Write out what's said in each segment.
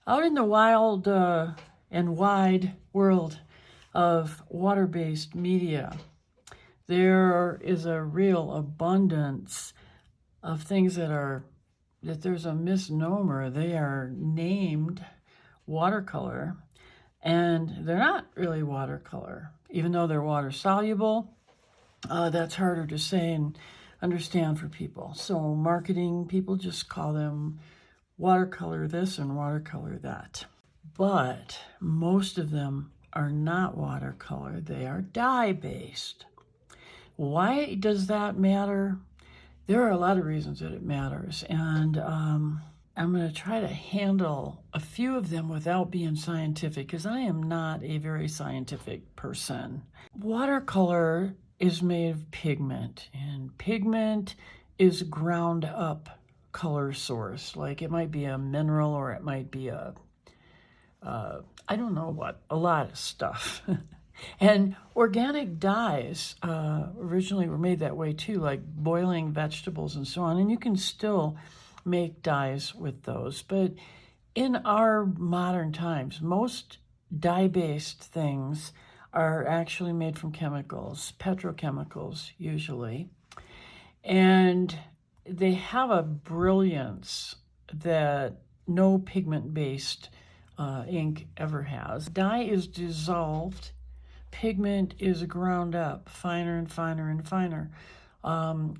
Out in the wild and wide world of water-based media, there is a real abundance of things that there's a misnomer. They are named watercolor, and they're not really watercolor, even though they're water soluble. That's harder to say and understand for people. So marketing people just call them watercolor this and watercolor that. But most of them are not watercolor. They are dye-based. Why does that matter? There are a lot of reasons that it matters, and I'm going to try to handle a few of them without being scientific, because I am not a very scientific person. Watercolor is made of pigment, and pigment is ground up color source. Like it might be a mineral, or it might be I don't know what, a lot of stuff. And organic dyes originally were made that way too, like boiling vegetables and so on. And you can still make dyes with those. But in our modern times, most dye-based things are actually made from chemicals, petrochemicals usually. And they have a brilliance that no pigment-based ink ever has. Dye is dissolved. Pigment is ground up finer and finer and finer.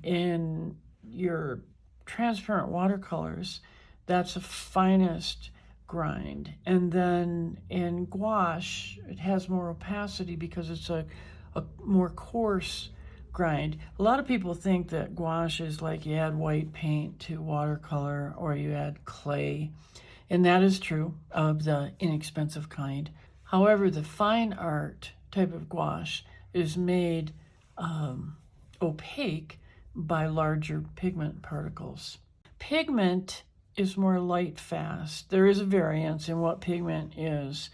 In your transparent watercolors, that's the finest grind. And then in gouache, it has more opacity because it's a more coarse grind. A lot of people think that gouache is like you add white paint to watercolor or you add clay. And that is true of the inexpensive kind. However, the fine art type of gouache is made opaque by larger pigment particles. Pigment is more light fast. There is a variance in what pigment is,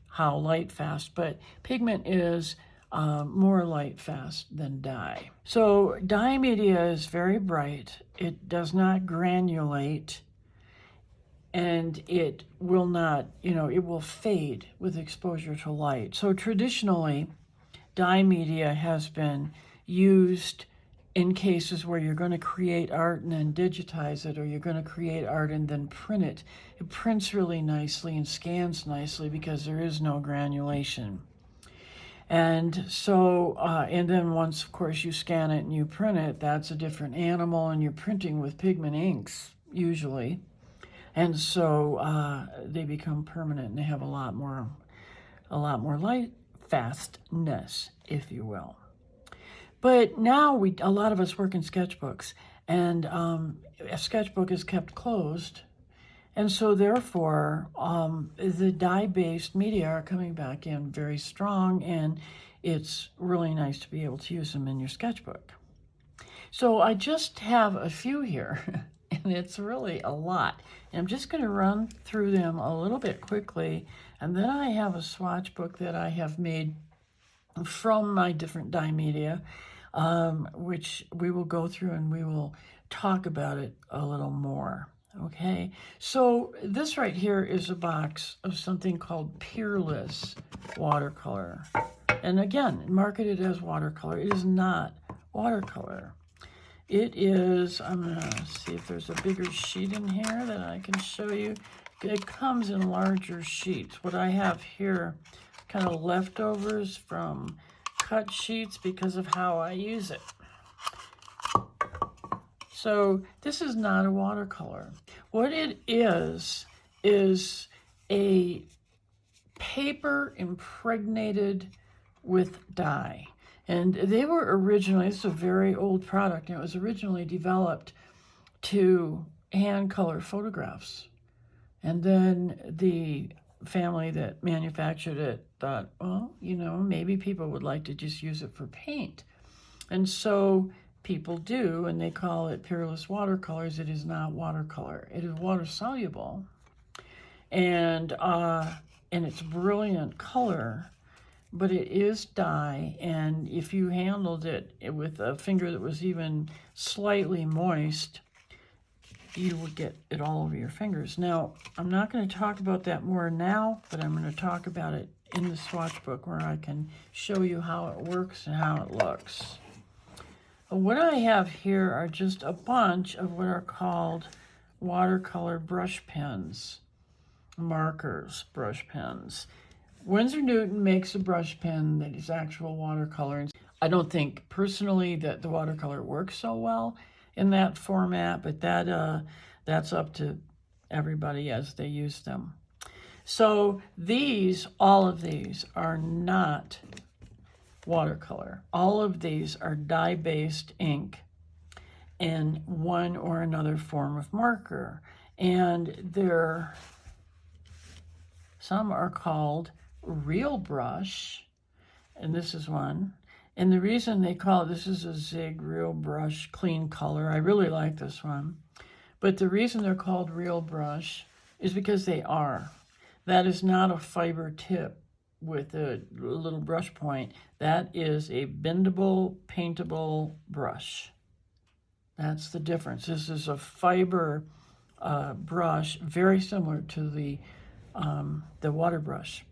how light fast, but pigment is more light fast than dye. So dye media is very bright. It does not granulate, and it will not, it will fade with exposure to light. So traditionally, dye media has been used in cases where you're going to create art and then digitize it, or you're going to create art and then print it. It prints really nicely and scans nicely because there is no granulation. And so, and then once, of course, you scan it and you print it, that's a different animal, and you're printing with pigment inks, usually. And so they become permanent, and they have a lot more light fastness, if you will. But now a lot of us work in sketchbooks, and a sketchbook is kept closed. And so therefore, the dye-based media are coming back in very strong, and it's really nice to be able to use them in your sketchbook. So I just have a few here, and it's really a lot. And I'm just going to run through them a little bit quickly, and then I have a swatch book that I have made from my different dye media, which we will go through and we will talk about it a little more. Okay, so this right here is a box of something called Peerless watercolor. And again, marketed as watercolor. It is not watercolor. It is, I'm going to see if there's a bigger sheet in here that I can show you. It comes in larger sheets. What I have here, kind of leftovers from cut sheets because of how I use it. So this is not a watercolor. What it is a paper impregnated with dye. And they were originally, this is a very old product, and it was originally developed to hand color photographs. And then the family that manufactured it thought, well, maybe people would like to just use it for paint. And so people do, and they call it Peerless watercolors. It is not watercolor. It is water soluble, and it's brilliant color, but it is dye. And if you handled it with a finger that was even slightly moist, you will get it all over your fingers. Now, I'm not going to talk about that more now, but I'm going to talk about it in the swatch book where I can show you how it works and how it looks. What I have here are just a bunch of what are called watercolor brush pens, markers, brush pens. Winsor Newton makes a brush pen that is actual watercolor. I don't think personally that the watercolor works so well in that format, but that's up to everybody as they use them. So all of these are not watercolor. All of these are dye-based ink in one or another form of marker. And some are called real brush, and this is one. And the reason they call it, this is a Zig Real Brush Clean Color. I really like this one. But the reason they're called real brush is because they are. That is not a fiber tip with a little brush point. That is a bendable, paintable brush. That's the difference. This is a fiber brush, very similar to the water brush.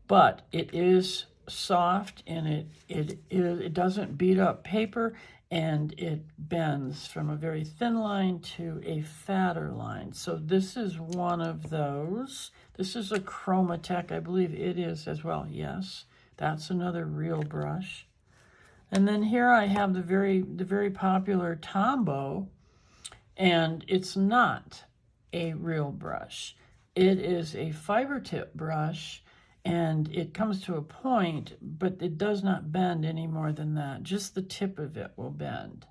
But it is soft, and it doesn't beat up paper, and it bends from a very thin line to a fatter line. So this is one of those. This is a Chromatech, I believe it is as well. Yes, that's another real brush. And then here I have the very popular Tombow, and it's not a real brush. It is a fiber tip brush, and it comes to a point, but it does not bend any more than that. Just the tip of it will bend.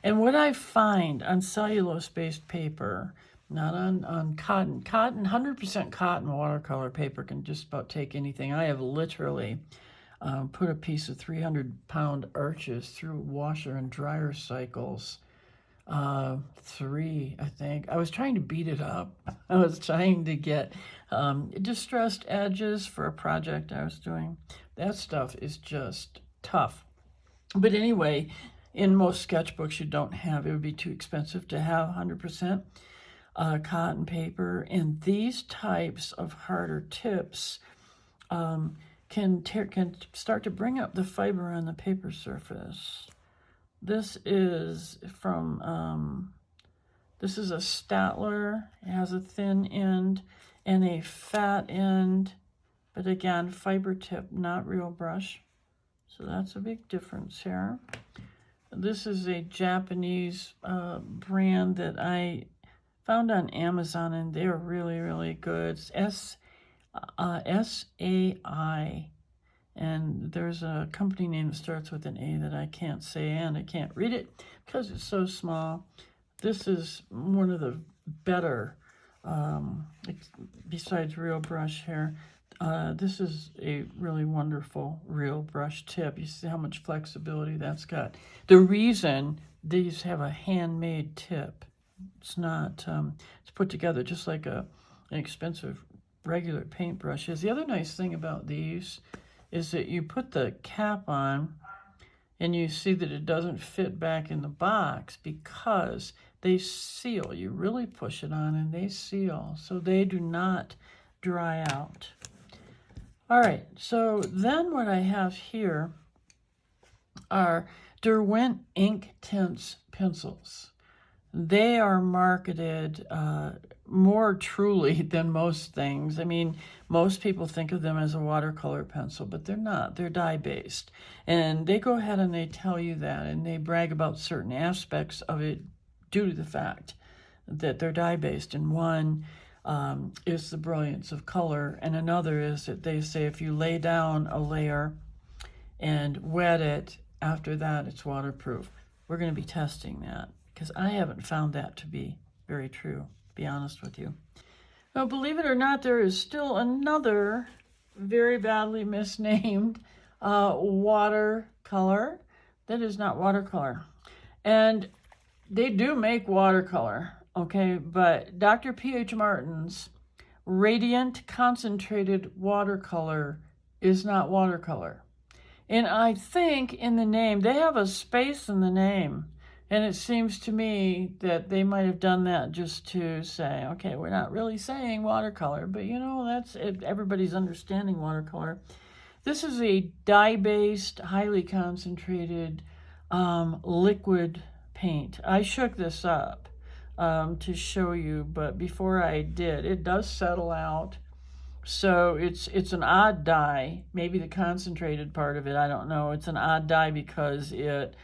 And what I find on cellulose-based paper, not on cotton, 100% cotton watercolor paper can just about take anything. I have literally put a piece of 300-pound arches through washer and dryer cycles. 3, I think. I was trying to beat it up. I was trying to get distressed edges for a project I was doing. That stuff is just tough. But anyway, in most sketchbooks you don't have, it would be too expensive to have 100% cotton paper. And these types of harder tips can start to bring up the fiber on the paper surface. This is from, this is a Statler. It has a thin end and a fat end, but again, fiber tip, not real brush. So that's a big difference here. This is a Japanese brand that I found on Amazon, and they're really, really good. It's SAI. And there's a company name that starts with an A that I can't say, and I can't read it because it's so small. This is one of the better, besides real brush here. This is a really wonderful real brush tip. You see how much flexibility that's got. The reason these have a handmade tip, it's not, it's put together just like an expensive regular paintbrush is. The other nice thing about these is that you put the cap on and you see that it doesn't fit back in the box because they seal. You really push it on and they seal, so they do not dry out. All right, so then what I have here are Derwent Ink Tints pencils. They are marketed more truly than most things. I mean, most people think of them as a watercolor pencil, but they're not. They're dye-based. And they go ahead and they tell you that, and they brag about certain aspects of it due to the fact that they're dye-based. And one is the brilliance of color, and another is that they say if you lay down a layer and wet it, after that it's waterproof. We're going to be testing that, because I haven't found that to be very true, to be honest with you. Now, believe it or not, there is still another very badly misnamed watercolor that is not watercolor. And they do make watercolor, okay? But Dr. P.H. Martin's Radiant Concentrated Watercolor is not watercolor. And I think in the name, they have a space in the name. And it seems to me that they might have done that just to say, okay, we're not really saying watercolor, but you know, that's it. Everybody's understanding watercolor. This is a dye-based, highly concentrated liquid paint. I shook this up to show you, but before I did, it does settle out. So it's an odd dye, maybe the concentrated part of it, I don't know. It's an odd dye because it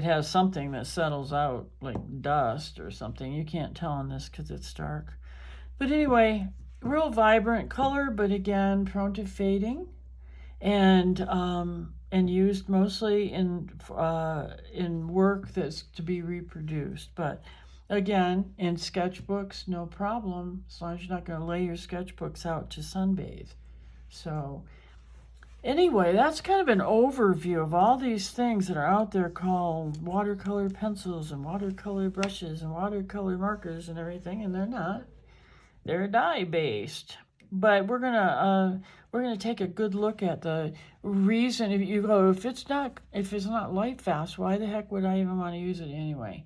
has something that settles out like dust or something. You can't tell on this because it's dark. But anyway, real vibrant color, but again, prone to fading, and used mostly in work that's to be reproduced. But again, in sketchbooks, no problem, as long as you're not going to lay your sketchbooks out to sunbathe. So anyway, that's kind of an overview of all these things that are out there called watercolor pencils and watercolor brushes and watercolor markers and everything, and they're not. They're dye-based. But we're gonna take a good look at the reason. If you go, if it's not light fast, why the heck would I even want to use it anyway?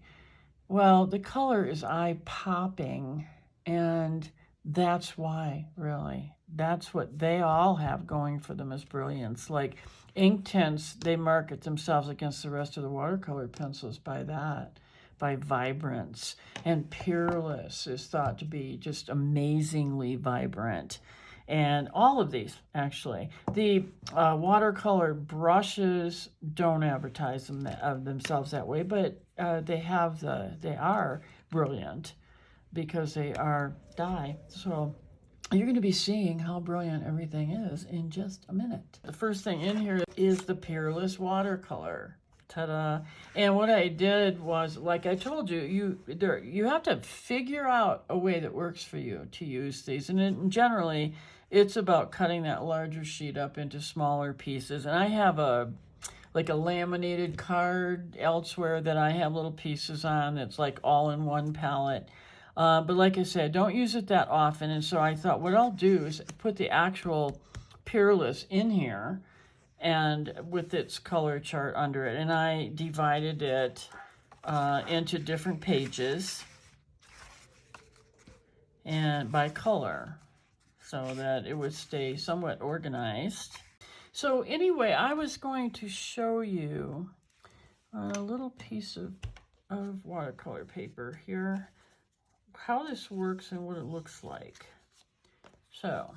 Well, the color is eye-popping, and that's why, really. That's what they all have going for them as brilliance. Like ink tints, they market themselves against the rest of the watercolor pencils by that, by vibrance. And Peerless is thought to be just amazingly vibrant. And all of these, actually. The watercolor brushes don't advertise themselves that way, but they are brilliant because they are dye. So you're going to be seeing how brilliant everything is in just a minute. The first thing in here is the Peerless watercolor. Ta-da. And what I did was, like I told you, you have to figure out a way that works for you to use these. And generally, it's about cutting that larger sheet up into smaller pieces. And I have like a laminated card elsewhere that I have little pieces on that's like all in one palette. But like I said, don't use it that often. And so I thought what I'll do is put the actual Peerless in here and with its color chart under it. And I divided it into different pages and by color so that it would stay somewhat organized. So anyway, I was going to show you a little piece of watercolor paper here, how this works and what it looks like. So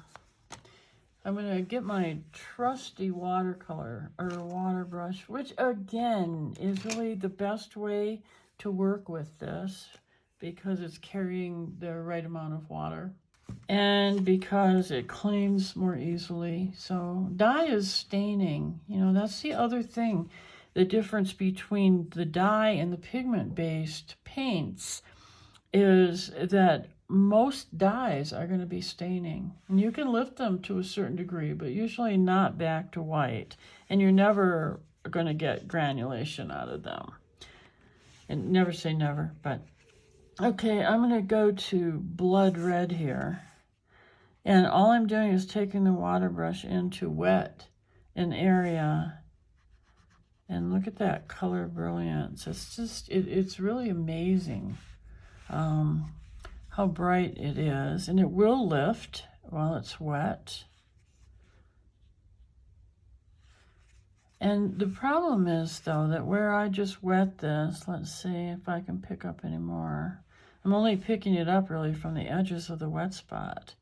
I'm going to get my trusty watercolor or water brush, which again is really the best way to work with this because it's carrying the right amount of water and because it cleans more easily. So dye is staining, you know, that's the other thing. The difference between the dye and the pigment-based paints is that most dyes are going to be staining. And you can lift them to a certain degree, but usually not back to white. And you're never going to get granulation out of them. And never say never, but okay, I'm going to go to blood red here. And all I'm doing is taking the water brush into wet an area. And look at that color brilliance. It's just, it's really amazing how bright it is. And it will lift while it's wet. And the problem is, though, that where I just wet this, let's see if I can pick up any more. I'm only picking it up really from the edges of the wet spot.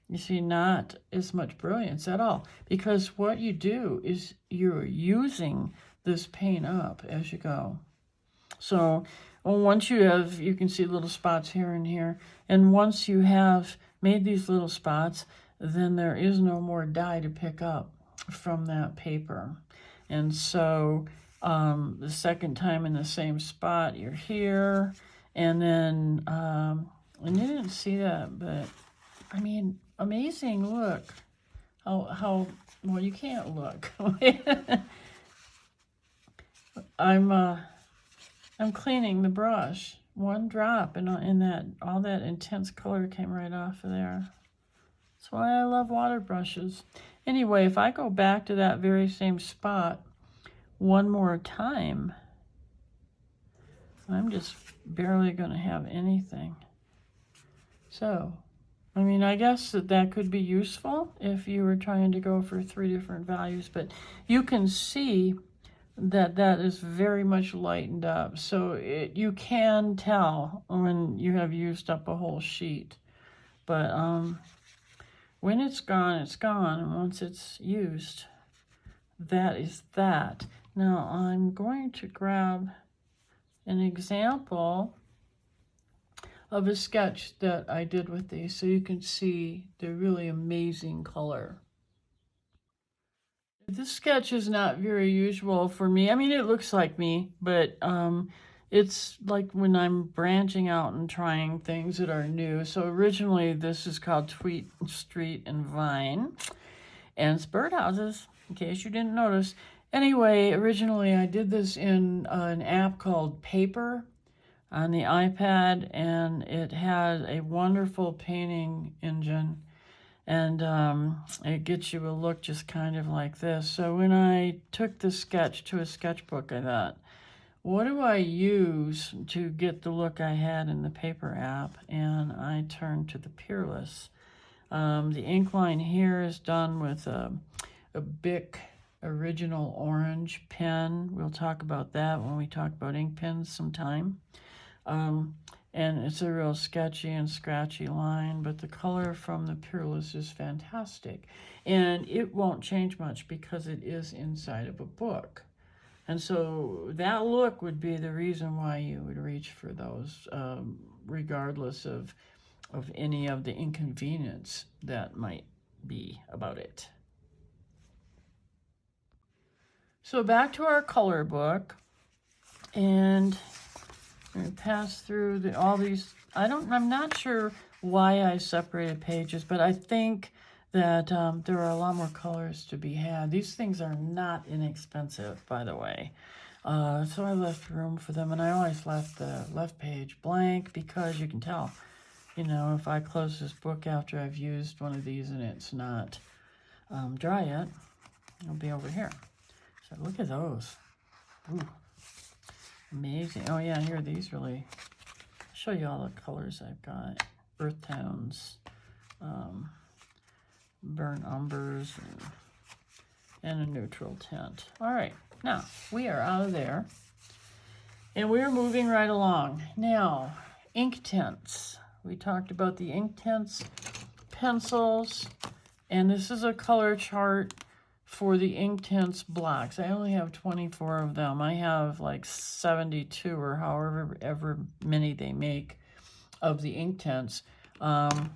You see, not as much brilliance at all. Because what you do is you're using this paint up as you go. So once you have, you can see little spots here and here. And once you have made these little spots, then there is no more dye to pick up from that paper. And so the second time in the same spot, you're here. And then, and you didn't see that, but I mean, amazing, look. How well, you can't look. I'm cleaning the brush. One drop, and that all that intense color came right off of there. That's why I love water brushes. Anyway, if I go back to that very same spot one more time, I'm just barely going to have anything. So, I mean, I guess that could be useful if you were trying to go for 3 different values, but you can see that is very much lightened up. So you can tell when you have used up a whole sheet. But when it's gone, it's gone. And once it's used, that is that. Now I'm going to grab an example of a sketch that I did with these so you can see the really amazing color. This sketch is not very usual for me. I mean, it looks like me, but it's like when I'm branching out and trying things that are new. So originally this is called Tweet, Street, and Vine. And it's birdhouses, in case you didn't notice. Anyway, originally I did this in an app called Paper on the iPad, and it had a wonderful painting engine. And it gets you a look just kind of like this. So when I took the sketch to a sketchbook, I thought, what do I use to get the look I had in the Paper app? And I turned to the Peerless. The ink line here is done with a Bic original orange pen. We'll talk about that when we talk about ink pens sometime. And it's a real sketchy and scratchy line, but the color from the Peerless is fantastic. And it won't change much because it is inside of a book. And so that look would be the reason why you would reach for those, regardless of any of the inconvenience that might be about it. So back to our color book, and I'm going to pass through all these. I'm not sure why I separated pages, but I think that there are a lot more colors to be had. These things are not inexpensive, by the way. So I left room for them, and I always left the left page blank because you can tell, you know, if I close this book after I've used one of these and it's not dry yet, it'll be over here. So look at those. Ooh. Amazing. Oh yeah, here are these really. I'll show you all the colors I've got. Earth tones, burnt umbers, and a neutral tint. All right, now we are out of there. And we're moving right along. Now, ink tints. We talked about the ink tints, pencils, and this is a color chart for the ink tints blocks. I only have 24 of them. I have like 72 or however many they make of the ink tints. But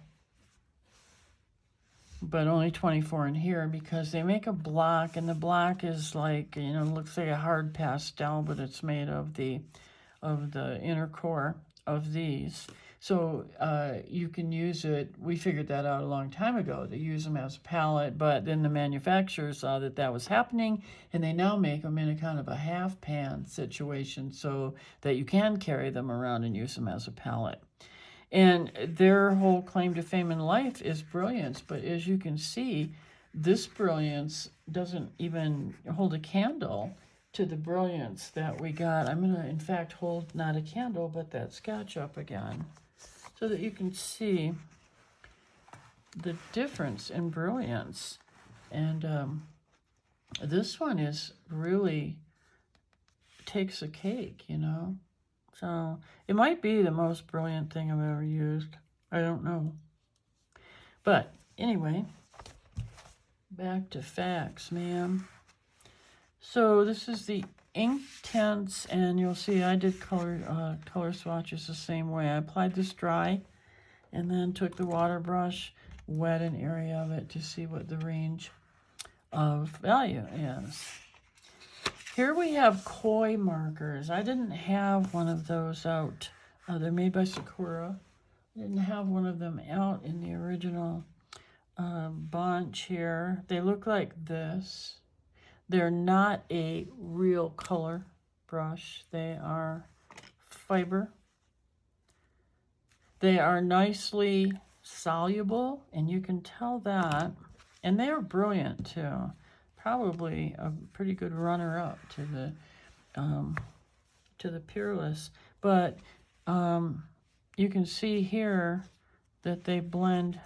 only 24 in here because they make a block, and the block is like, you know, looks like a hard pastel, but it's made of the inner core of these. So you can use it. We figured that out a long time ago to use them as a palette, but then the manufacturers saw that was happening, and they now make them in a kind of a half pan situation so that you can carry them around and use them as a palette. And their whole claim to fame in life is brilliance, but as you can see, this brilliance doesn't even hold a candle to the brilliance that we got. I'm going to, in fact, hold not a candle, but that sketch up again, so that you can see the difference in brilliance. And this one is really takes a cake, you know. So it might be the most brilliant thing I've ever used. I don't know. But anyway, back to facts, ma'am. So this is the ink tints, and you'll see I did color swatches the same way. I applied this dry and then took the water brush, wet an area of it to see what the range of value is. Here we have koi markers. I didn't have one of those out. They're made by Sakura. I didn't have one of them out in the original bunch here. They look like this. They're not a real color brush. They are fiber. They are nicely soluble, and you can tell that. And they are brilliant to probably a pretty good runner-up to to the Peerless. But you can see here that they blend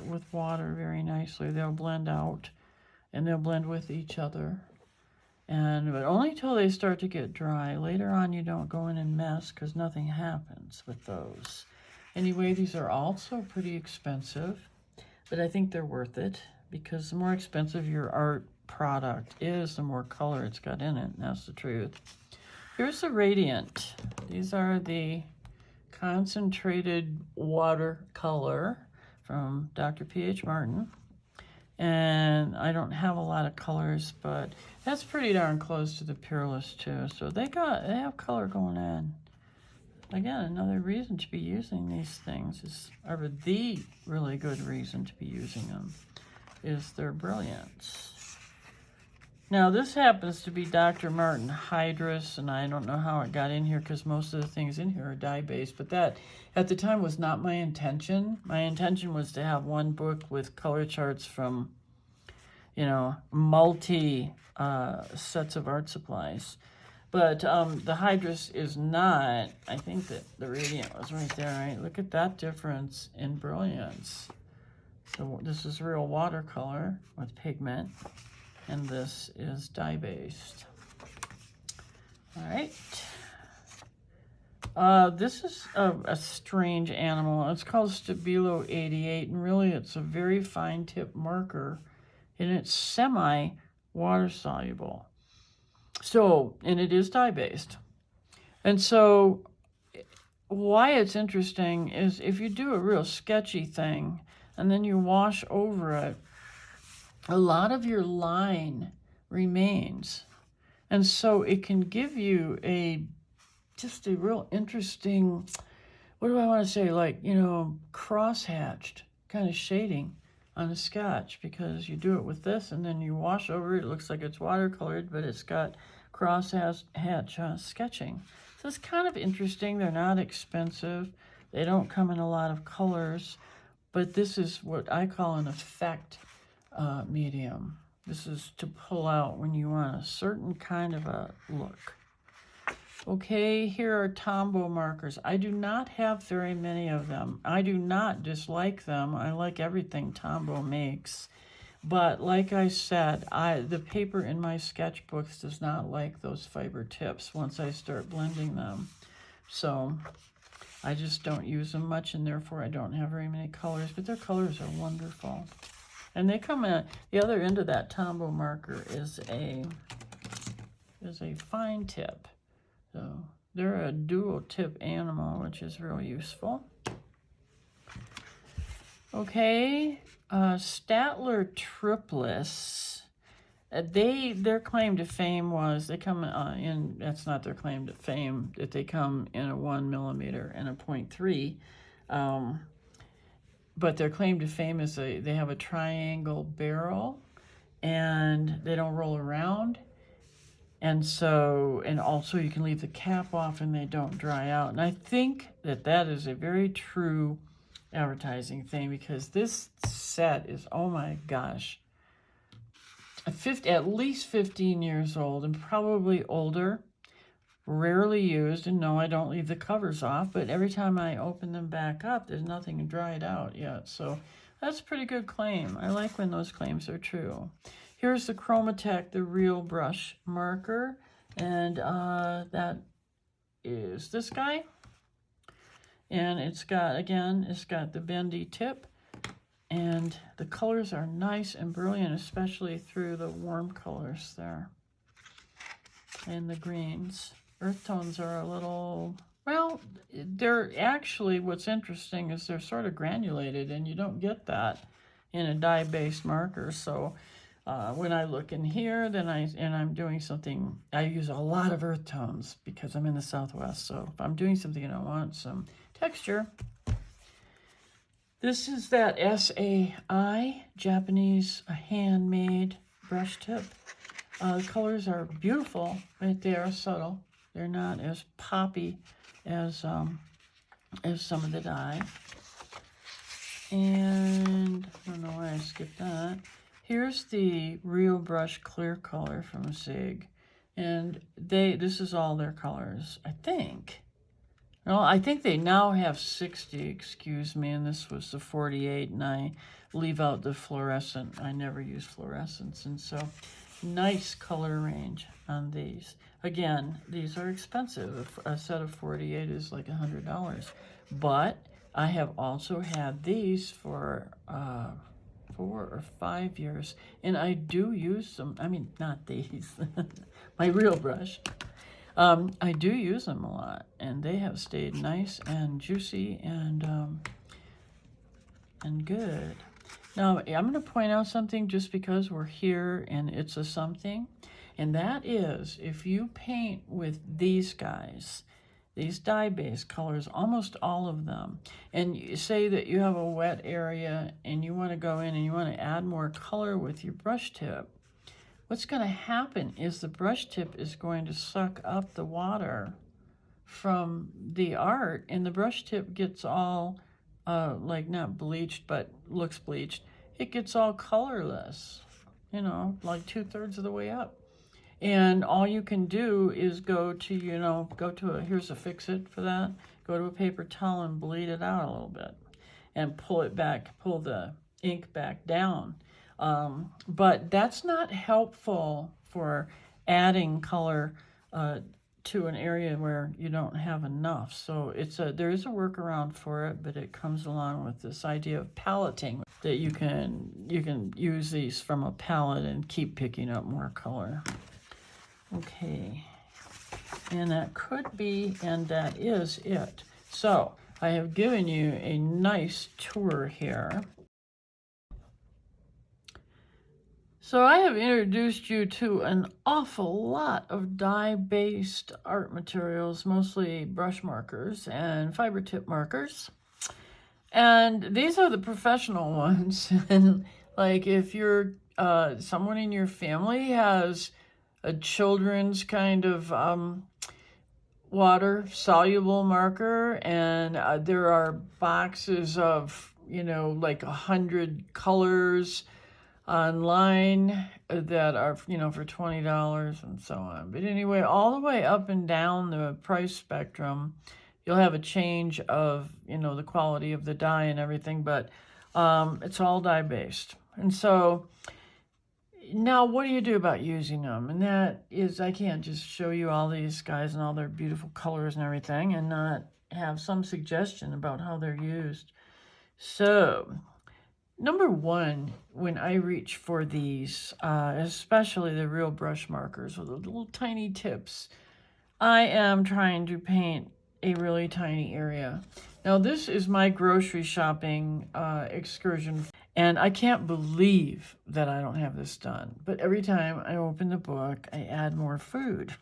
with water very nicely. They'll blend out and they'll blend with each other. But only till they start to get dry. Later on, you don't go in and mess because nothing happens with those. Anyway, these are also pretty expensive, but I think they're worth it because the more expensive your art product is, the more color it's got in it, and that's the truth. Here's the Radiant. These are the concentrated watercolor from Dr. P.H. Martin. And I don't have a lot of colors, but that's pretty darn close to the Peerless too. So they have color going on. Again, another reason to be using these things or the really good reason to be using them is their brilliance. Now this happens to be Dr. Martin Hydrus, and I don't know how it got in here because most of the things in here are dye-based, but that at the time was not my intention. My intention was to have one book with color charts from, multi sets of art supplies. But the Hydrus is not. I think that the Radiant was right there, right? Look at that difference in brilliance. So this is real watercolor with pigment, and this is dye-based. All right. This is a strange animal. It's called Stabilo 88, and really it's a very fine tip marker, and it's semi-water soluble. So, and it is dye-based. And so why it's interesting is if you do a real sketchy thing and then you wash over it, a lot of your line remains. And so it can give you just a real interesting, what do I want to say, like, cross-hatched kind of shading on a sketch, because you do it with this and then you wash over it. It looks like it's watercolored, but it's got cross-hatch sketching. So it's kind of interesting. They're not expensive. They don't come in a lot of colors, but this is what I call an effect medium. This is to pull out when you want a certain kind of a look. Okay, here are Tombow markers. I do not have very many of them. I do not dislike them. I like everything Tombow makes. But like I said, the paper in my sketchbooks does not like those fiber tips once I start blending them. So I just don't use them much, and therefore I don't have very many colors, but their colors are wonderful. And they come in, the other end of that Tombow marker is a fine tip. So they're a dual tip animal, which is real useful. Okay, Statler triplets. Their claim to fame was they come in. That's not their claim to fame, that they come in a 1 millimeter and a 0.3. But their claim to fame is they have a triangle barrel, and they don't roll around. And also you can leave the cap off and they don't dry out. And I think that is a very true advertising thing, because this set is, oh my gosh, at least 15 years old and probably older, rarely used. And no, I don't leave the covers off, but every time I open them back up, there's nothing dried out yet. So that's a pretty good claim. I like when those claims are true. Here's the Chromatech, the real brush marker, and that is this guy. And it's got the bendy tip, and the colors are nice and brilliant, especially through the warm colors there and the greens. Earth tones are a little, well, they're actually, what's interesting is they're sort of granulated, and you don't get that in a dye-based marker. So when I look in here, I'm doing something, I use a lot of earth tones because I'm in the Southwest. So if I'm doing something and I want some texture, this is that SAI, Japanese handmade brush tip. The colors are beautiful, but they are subtle. They're not as poppy as some of the dye. And I don't know why I skipped that. Here's the Real Brush Clear Color from Zig. And this is all their colors, I think. No, I think they now have 60, excuse me, and this was the 48, and I leave out the fluorescent. I never use fluorescents, and so nice color range on these. Again, these are expensive. A set of 48 is like $100, but I have also had these for 4 or 5 years, and I do use them. I mean, not these, my real brush. I do use them a lot, and they have stayed nice and juicy and good. Now, I'm going to point out something just because we're here and it's a something, and that is if you paint with these guys, these dye-based colors, almost all of them, and you say that you have a wet area and you want to go in and you want to add more color with your brush tip, what's going to happen is the brush tip is going to suck up the water from the art, and the brush tip gets all, like not bleached, but looks bleached. It gets all colorless, you know, like 2/3 of the way up. And all you can do is go to here's a fix-it for that. Go to a paper towel and bleed it out a little bit and pull the ink back down. But that's not helpful for adding color to an area where you don't have enough. So there is a workaround for it, but it comes along with this idea of paletting, that you can use these from a palette and keep picking up more color. Okay, and that could be, and that is it. So I have given you a nice tour here. So I have introduced you to an awful lot of dye-based art materials, mostly brush markers and fiber tip markers. And these are the professional ones. And like if you're someone in your family has a children's kind of water soluble marker, and there are boxes of, like 100 colors online that are, for $20 and so on. But anyway, all the way up and down the price spectrum, you'll have a change of, the quality of the dye and everything, but it's all dye-based. And so now what do you do about using them? And that is, I can't just show you all these guys and all their beautiful colors and everything and not have some suggestion about how they're used. So number one, when I reach for these, especially the real brush markers with the little tiny tips, I am trying to paint a really tiny area. Now this is my grocery shopping excursion, and I can't believe that I don't have this done. But every time I open the book, I add more food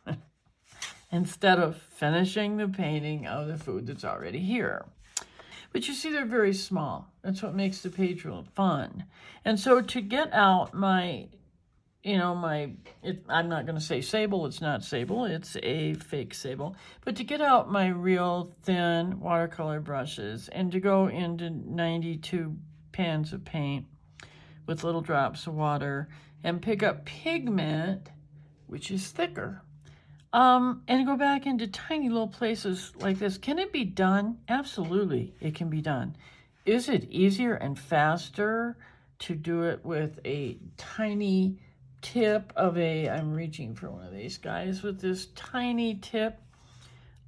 instead of finishing the painting of the food that's already here. But you see, they're very small. That's what makes the page real fun. And so to get out I'm not going to say sable, it's not sable, it's a fake sable. But to get out my real thin watercolor brushes and to go into 92 pans of paint with little drops of water and pick up pigment, which is thicker, and go back into tiny little places like this. Can it be done? Absolutely, it can be done. Is it easier and faster to do it with a tiny tip of I'm reaching for one of these guys, with this tiny tip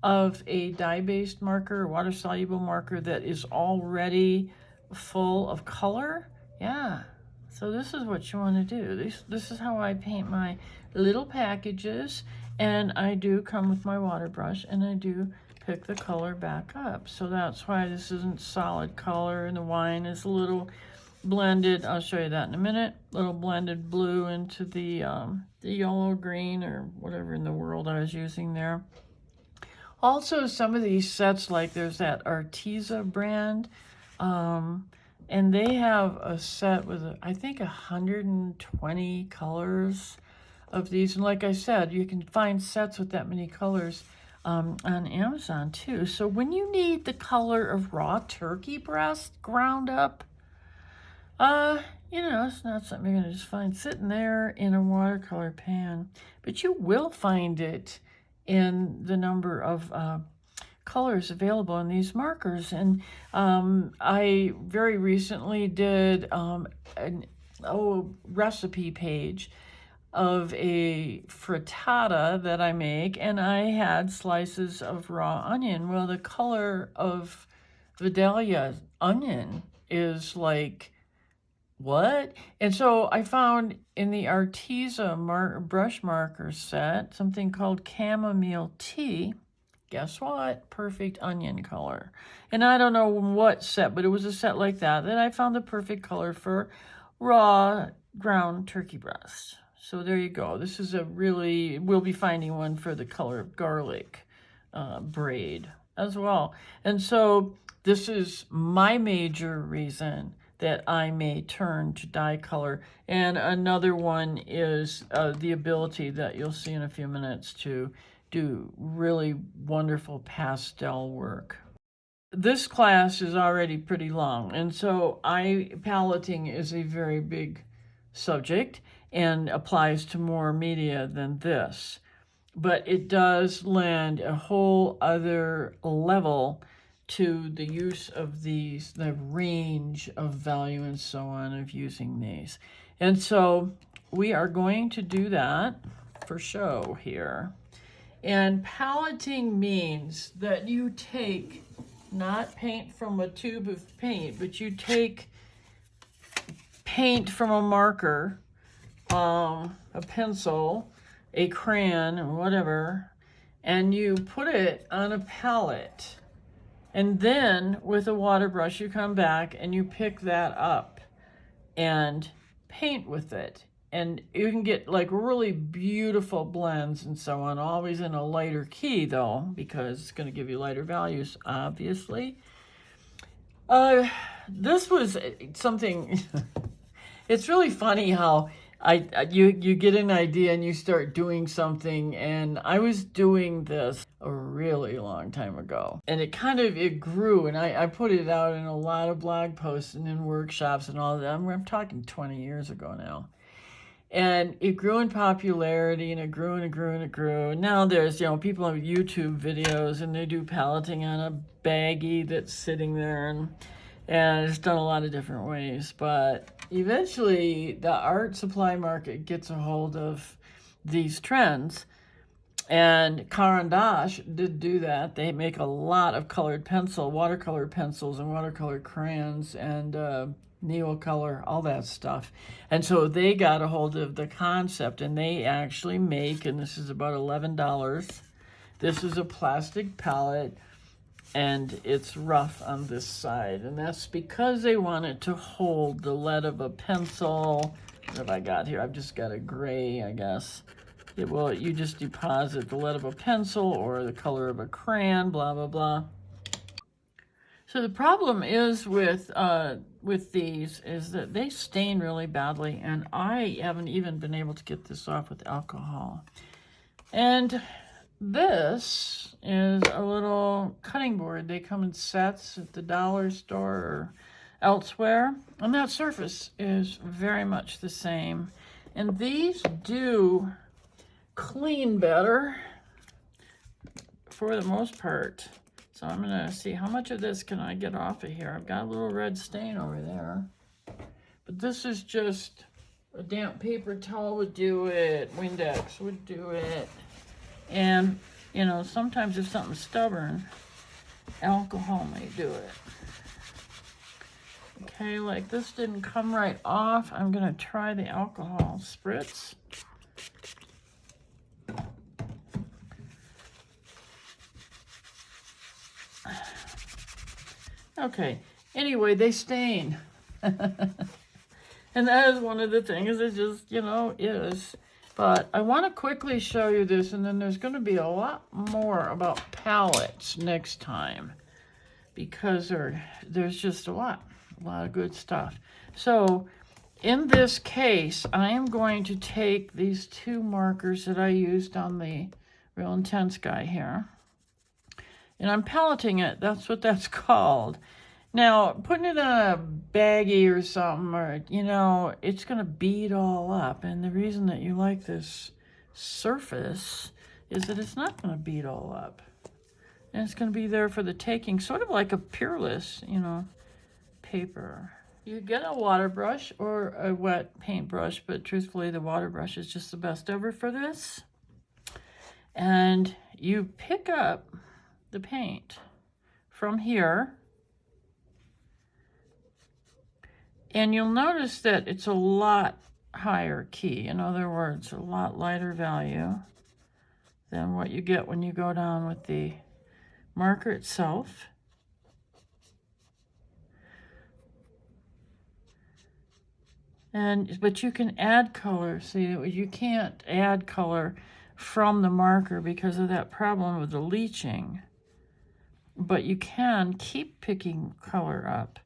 of a dye-based marker, water-soluble marker that is already full of color? Yeah. So this is what you want to do. This is how I paint my little packages, and I do come with my water brush and I do pick the color back up. So that's why this isn't solid color, and the wine is a little blended. I'll show you that in a minute. Little blended blue into the yellow green or whatever in the world I was using there. Also, some of these sets, like there's that Arteza brand, and they have a set with I think 120 colors of these. And like I said, you can find sets with that many colors on Amazon too. So when you need the color of raw turkey breast ground up, You know, it's not something you're going to just find sitting there in a watercolor pan, but you will find it in the number of colors available in these markers. And I very recently did a recipe page of a frittata that I make, and I had slices of raw onion. Well, the color of Vidalia onion is like, what? And so I found in the Arteza brush marker set something called chamomile tea. Guess what? Perfect onion color. And I don't know what set, but it was a set like that I found the perfect color for raw ground turkey breast. So there you go. This is we'll be finding one for the color of garlic braid as well. And so this is my major reason that I may turn to dye color. And another one is the ability that you'll see in a few minutes to do really wonderful pastel work. This class is already pretty long, and so paletting is a very big subject and applies to more media than this. But it does lend a whole other level to the use of these, the range of value and so on of using these. And so we are going to do that for show here. And paletting means that you take not paint from a tube of paint, but you take paint from a marker, a pencil, a crayon, or whatever, and you put it on a palette. And then with a water brush, you come back and you pick that up and paint with it. And you can get like really beautiful blends and so on, always in a lighter key though, because it's going to give you lighter values, obviously. This was something, it's really funny how you get an idea and you start doing something, and I was doing this a really long time ago, and it grew, and I put it out in a lot of blog posts and in workshops and all that. I'm talking 20 years ago now. And it grew in popularity, and it grew and it grew and it grew. And now there's, people have YouTube videos, and they do paletting on a baggie that's sitting there, and it's done a lot of different ways. But eventually the art supply market gets a hold of these trends, and Caran d'Ache did do that. They make a lot of watercolor pencils and watercolor crayons and Neocolor, all that stuff. And so they got a hold of the concept, and they actually make, and this is about $11. This is a plastic palette, and it's rough on this side. And that's because they want it to hold the lead of a pencil. What have I got here? I've just got a gray, I guess. You just deposit the lead of a pencil or the color of a crayon, blah, blah, blah. So the problem is with these is that they stain really badly, and I haven't even been able to get this off with alcohol. And this is a little cutting board. They come in sets at the dollar store or elsewhere, and that surface is very much the same. And these do clean better for the most part. So I'm going to see how much of this can I get off of here. I've got a little red stain over there. But this is just a damp paper towel would do it. Windex would do it. And, sometimes if something's stubborn, alcohol may do it. Okay, like this didn't come right off. I'm going to try the alcohol spritz. Okay, anyway, they stain. And that is one of the things, it just, is. But I want to quickly show you this, and then there's going to be a lot more about palettes next time, because there's just a lot of good stuff. So in this case, I am going to take these two markers that I used on the Real Intense guy here, and I'm paletting it. That's what that's called. Now, putting it on a baggie or something, or, you know, it's going to bead all up. And the reason that you like this surface is that it's not going to bead all up. And it's going to be there for the taking, sort of like a Peerless, you know, paper. You get a water brush or a wet paintbrush, but truthfully, the water brush is just the best ever for this. And you pick up the paint from here, and you'll notice that it's a lot higher key. In other words, a lot lighter value than what you get when you go down with the marker itself. But you can add color. See, you can't add color from the marker because of that problem with the leaching. But you can keep picking color up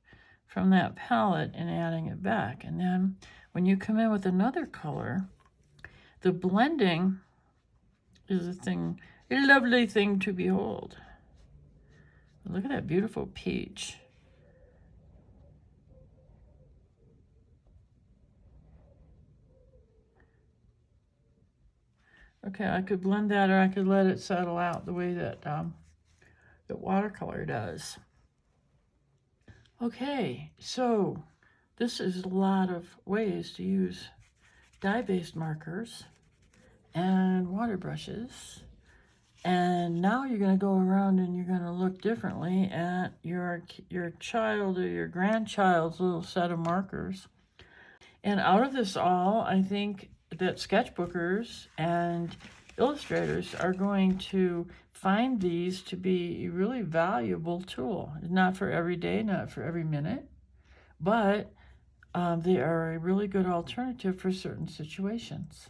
from that palette and adding it back. And then when you come in with another color, the blending is a lovely thing to behold. Look at that beautiful peach. Okay, I could blend that, or I could let it settle out the way that that watercolor does. Okay, so this is a lot of ways to use dye-based markers and water brushes. And now you're going to go around and you're going to look differently at your child or your grandchild's little set of markers. And out of this all, I think that sketchbookers and illustrators are going to find these to be a really valuable tool. Not for every day, not for every minute, but they are a really good alternative for certain situations.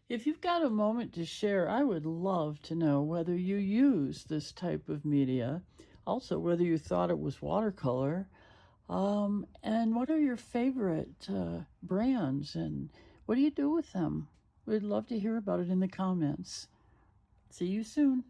If you've got a moment to share, I would love to know whether you use this type of media, also whether you thought it was watercolor, and what are your favorite brands, and what do you do with them? We'd love to hear about it in the comments. See you soon.